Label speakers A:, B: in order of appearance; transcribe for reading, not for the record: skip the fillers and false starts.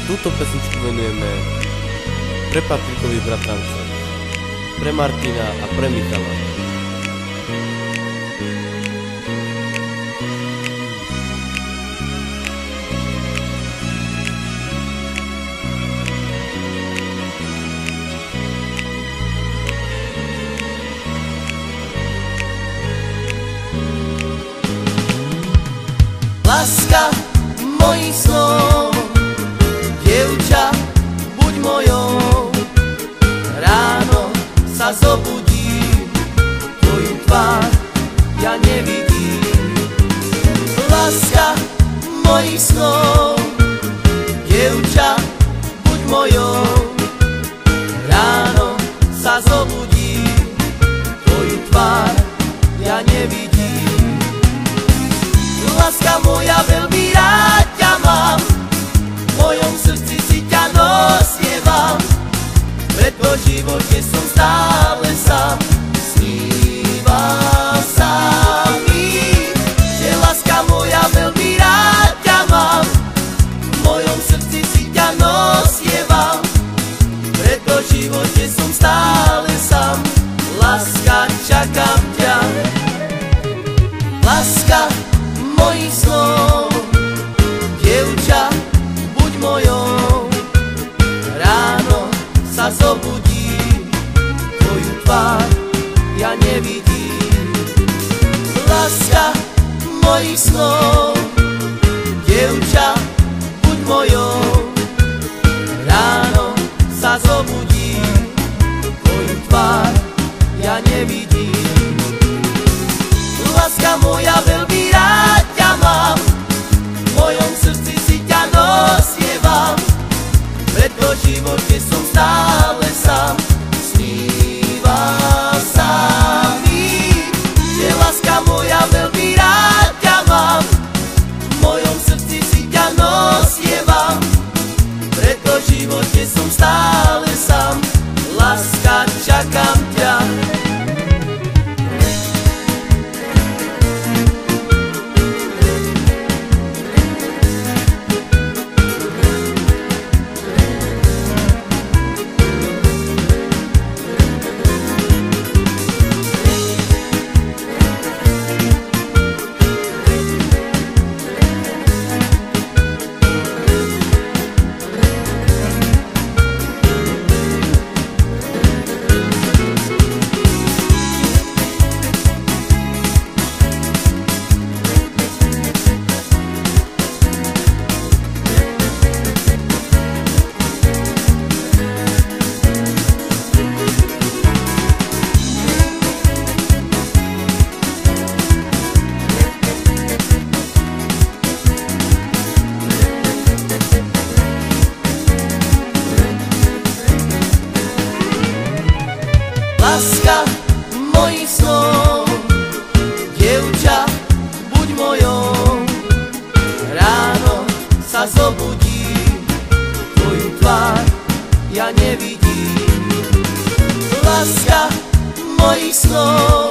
A: Túto pesničku venujeme pre Patrikovi bratrancov, pre Martina a pre Michala.
B: Láska mojich snov, dievča, buď mojou. Ráno sa zobudím, tvoju tvár ja nevidím. Láska mojich snov, dievča, buď mojou. Ráno sa zobudím, tvoju tvár ja nevidím. Láska moja, veľmi rád ťa mám, v mojom srdci si ťa nosievam, preto v živote som stále sám, snívam sa mi. Že láska moja, veľmi rád ťa mám, v mojom srdci si ťa nosievam, preto v živote som stále sám, láska, čakám ťa. Láska mojich snov, dievča, buď mojou. Ráno sa zobudím, tvoju tvár ja nevidím. Láska mojich snov, dievča, buď mojou. Ráno sa zobudím, tvoju tvár ja nevidím. Láska moja, veľmi rád ťa mám, v mojom srdci si ťa nosievam, preto v živote som stále sám, snívam sa mi. Že láska moja, veľmi rád ťa mám, v mojom srdci si ťa nosievam, preto v živote som stále sám, láska, čakám ťa. Láska mojich snov, dievča, buď mojou. Ráno sa zobudím, tvoju tvár ja nevidím. Láska mojich snov,